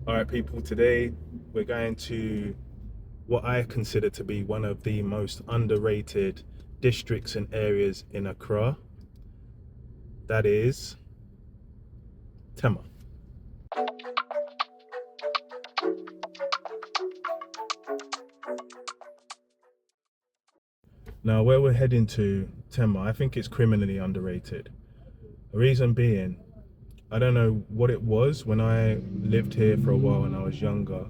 All right, people, today we're going to what I consider to be one of the most underrated districts and areas in Accra. That is Tema. Now, where we're heading to, Tema, I think it's criminally underrated. The reason being, I don't know what it was when I lived here for a while when I was younger.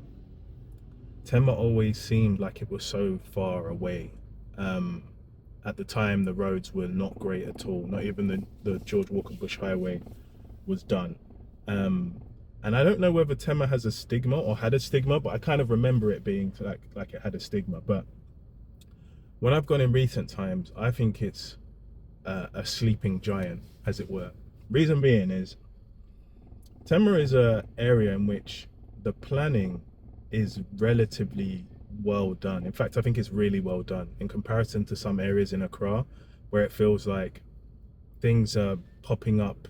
Tema always seemed like it was so far away. Um, at the time, the roads were not great at all. Not even the George Walker Bush Highway was done. Um, and I don't know whether Tema has a stigma or had a stigma, but I kind of remember it being like it had a stigma. But when I've gone in recent times, I think it's a sleeping giant, as it were. Reason being is Tema is a area in which the planning is relatively well done. In fact, I think it's really well done in comparison to some areas in Accra where it feels like things are popping up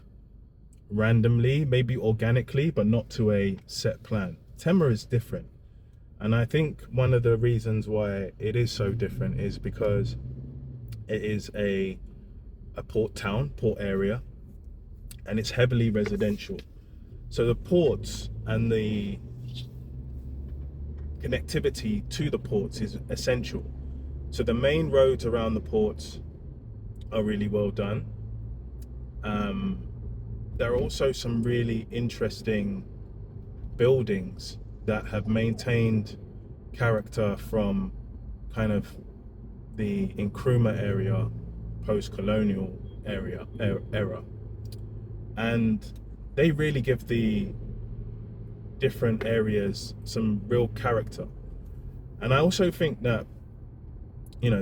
randomly, maybe organically, but not to a set plan. Tema is different. And I think one of the reasons why it is so different is because it is a port town, port area, and it's heavily residential. So the ports and the connectivity to the ports is essential. So the main roads around the ports are really well done. Um, there are also some really interesting buildings that have maintained character from kind of the Nkrumah area, post-colonial era, and they really give the different areas some real character. And I also think that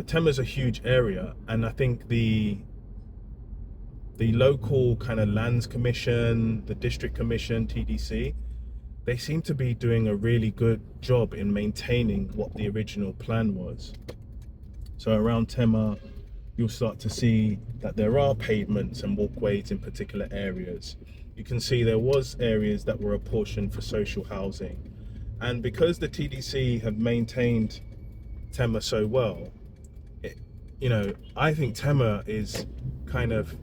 Tema's a huge area, and I think the local kind of lands commission, the district commission, TDC, they seem to be doing a really good job in maintaining what the original plan was. So around Tema, you'll start to see that there are pavements and walkways in particular areas. You can see there was areas that were apportioned for social housing. And because the TDC have maintained Tema so well, it, I think Tema is kind of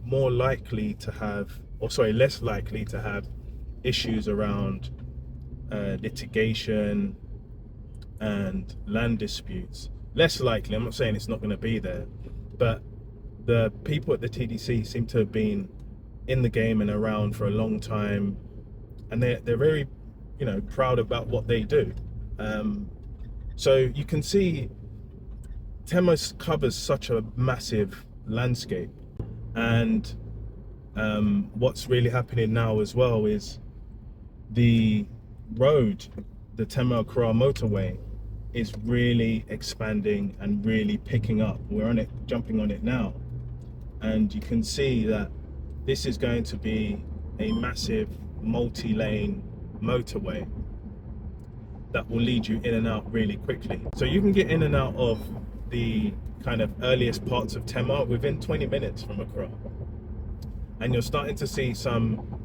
more likely to have, or sorry, less likely to have issues around litigation and land disputes. Less likely. I'm not saying it's not going to be there, but the people at the TDC seem to have been in the game and around for a long time, and they're very, proud about what they do. So you can see Tema covers such a massive landscape, and what's really happening now as well is the road, the Tema Accra Motorway, is really expanding and really picking up. We're on it, jumping on it now, and you can see that this is going to be a massive multi-lane motorway that will lead you in and out really quickly. So you can get in and out of the kind of earliest parts of Tema within 20 minutes from Accra. And you're starting to see some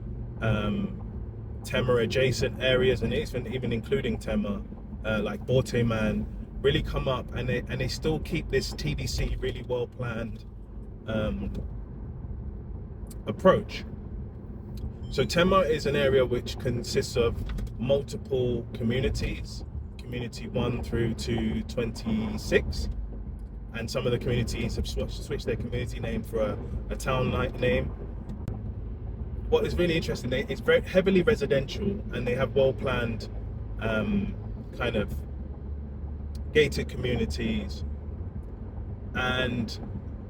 Tema adjacent areas, and even including Tema, like Borteman, really come up, and they still keep this TDC really well planned approach. So Tema is an area which consists of multiple communities, community 1 through to 26, and some of the communities have switched their community name for a town name. What is really interesting, it's very heavily residential, and they have well planned kind of gated communities, and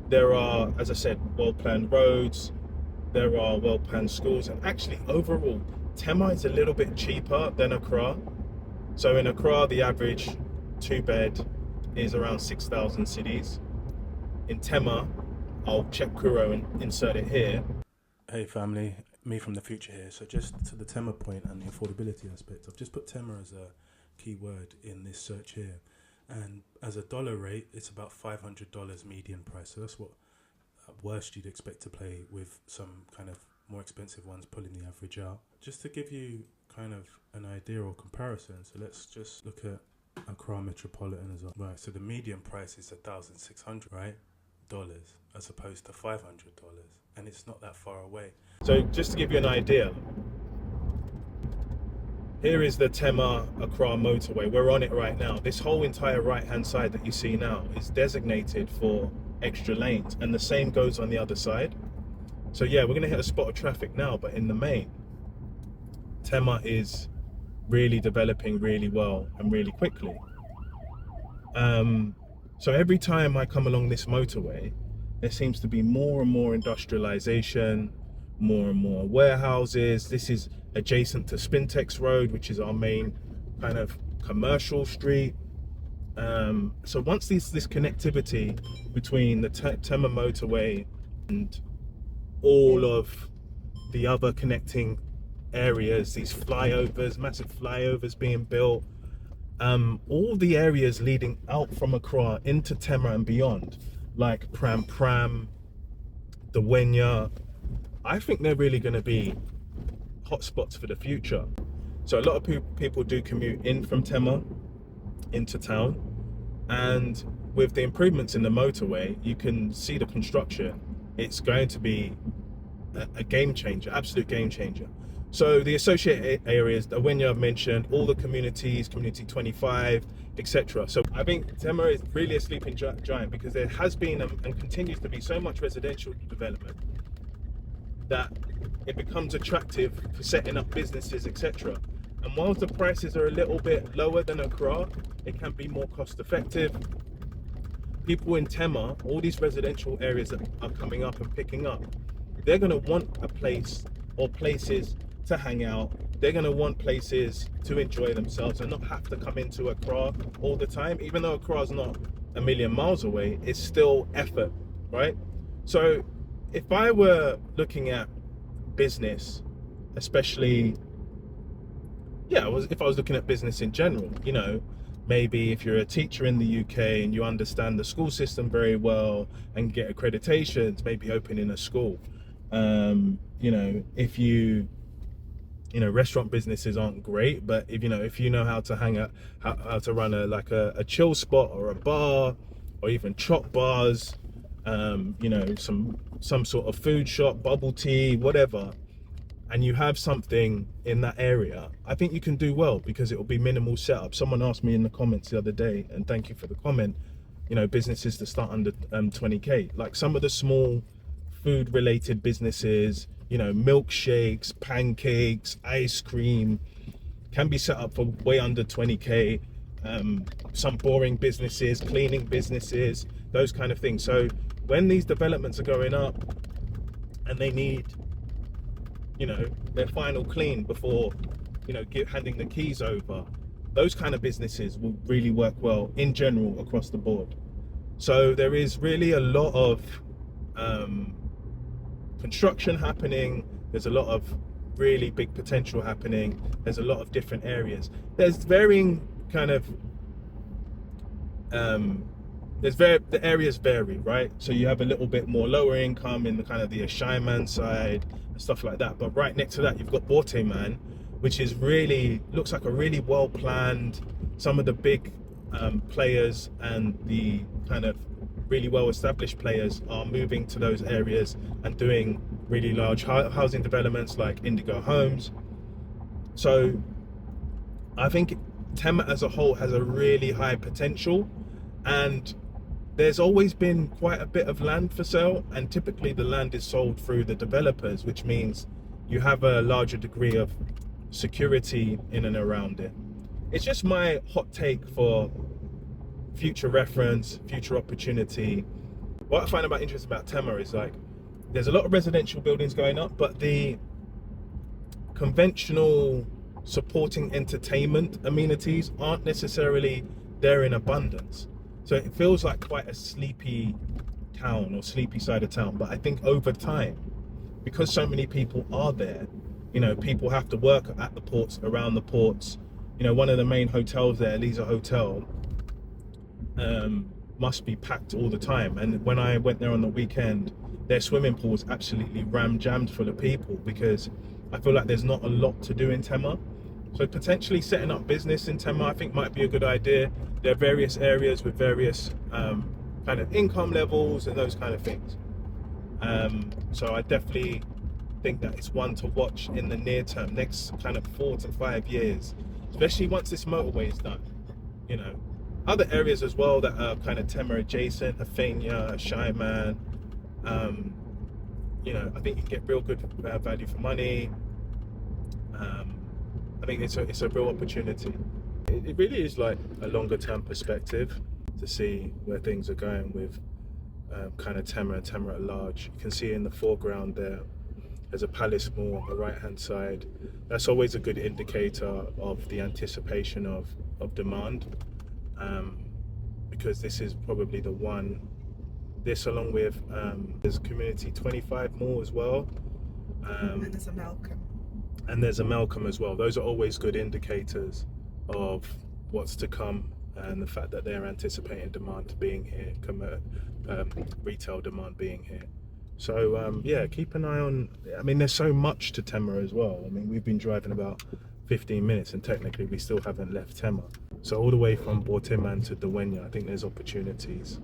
there are, as I said, well planned roads, there are well planned schools, and actually overall Tema is a little bit cheaper than Accra. So in Accra, the average 2-bed is around 6,000 cedis. In Tema, I'll check Kuro and insert it here. Hey family, me from the future here. So just to the Tema point and the affordability aspect, I've just put Tema as a keyword in this search here. And as a dollar rate, it's about $500 median price. So that's what at worst you'd expect to play, with some kind of more expensive ones pulling the average out. Just to give you kind of an idea or comparison. So let's just look at Accra Metropolitan as well. Right, so the median price is $1,600, right? Dollars, as opposed to $500, and it's not that far away. So just to give you an idea, here is the Tema Accra motorway. We're on it right now. This whole entire right-hand side that you see now is designated for extra lanes, and the same goes on the other side. So yeah, we're gonna hit a spot of traffic now, but in the main, Tema is really developing really well and really quickly. So every time I come along this motorway, there seems to be more and more industrialization, more and more warehouses. This is adjacent to Spintex Road, which is our main kind of commercial street. So once this connectivity between the Tema motorway and all of the other connecting areas, these flyovers, massive flyovers being built, all the areas leading out from Accra into Tema and beyond, like Pram, the Wenya, I think they're really going to be hotspots for the future. So a lot of people do commute in from Tema into town, and with the improvements in the motorway, you can see the construction. It's going to be a game changer, absolute game changer. So the associated areas, the Wenya I've mentioned, all the communities, Community 25, etc. So I think Tema is really a sleeping giant, because there has been and continues to be so much residential development that it becomes attractive for setting up businesses, etc. And whilst the prices are a little bit lower than Accra, it can be more cost effective. People in Tema, all these residential areas that are coming up and picking up, they're going to want a place or places to hang out. They're going to want places to enjoy themselves and not have to come into Accra all the time. Even though Accra is not a million miles away, it's still effort, right? So if I were looking at business, especially, if I was looking at business in general, maybe if you're a teacher in the UK and you understand the school system very well and get accreditations, maybe opening a school. If restaurant businesses aren't great, but if you know how to how to run a chill spot or a bar, or even chop bars, some sort of food shop, bubble tea, whatever, and you have something in that area, I think you can do well, because it will be minimal setup. Someone asked me in the comments the other day, and thank you for the comment, businesses that start under 20k, like some of the small food related businesses, milkshakes, pancakes, ice cream, can be set up for way under 20k. Some boring businesses, cleaning businesses, those kind of things. So when these developments are going up and they need their final clean before handing the keys over, those kind of businesses will really work well in general across the board. So there is really a lot of construction happening. There's a lot of really big potential happening. There's a lot of different areas. There's varying kind of the areas vary, right? So you have a little bit more lower income in the kind of the Ashaiman side and stuff like that, but right next to that you've got Borteman, which is looks like a really well planned. Some of the big players and the kind of really well established players are moving to those areas and doing really large housing developments like Indigo Homes. So I think Tema as a whole has a really high potential, and there's always been quite a bit of land for sale, and typically the land is sold through the developers, which means you have a larger degree of security in and around it. It's just my hot take for future reference, future opportunity. What I find interesting about Tema is there's a lot of residential buildings going up, but the conventional supporting entertainment amenities aren't necessarily there in abundance. So it feels like quite a sleepy town or sleepy side of town. But I think over time, because so many people are there, people have to work at the ports, around the ports. One of the main hotels there, Lisa Hotel, must be packed all the time. And when I went there on the weekend, their swimming pool was absolutely jammed full of people, because I feel like there's not a lot to do in Tema. So potentially setting up business in Tema, I think, might be a good idea. There are various areas with various kind of income levels and those kind of things. So I definitely think that it's one to watch in the near term, next kind of 4 to 5 years, especially once this motorway is done. You know, other areas as well that are kind of Tema adjacent, Afenia, Shyman. You know, I think you can get real good value for money. I think it's a real opportunity. It really is like a longer term perspective to see where things are going with kind of Tema and Tema at large. You can see in the foreground there's a Palace Mall on the right hand side. That's always a good indicator of the anticipation of demand, because this is probably the one. This along with there's Community 25 Mall as well. And there's a Malcolm. And there's a Malcolm as well. Those are always good indicators of what's to come, and the fact that they're anticipating demand being here, retail demand being here. So yeah, keep an eye on. I mean, there's so much to Tema as well. I mean, we've been driving about 15 minutes, and technically we still haven't left Tema. So all the way from Bortiman to Dawenya, I think there's opportunities.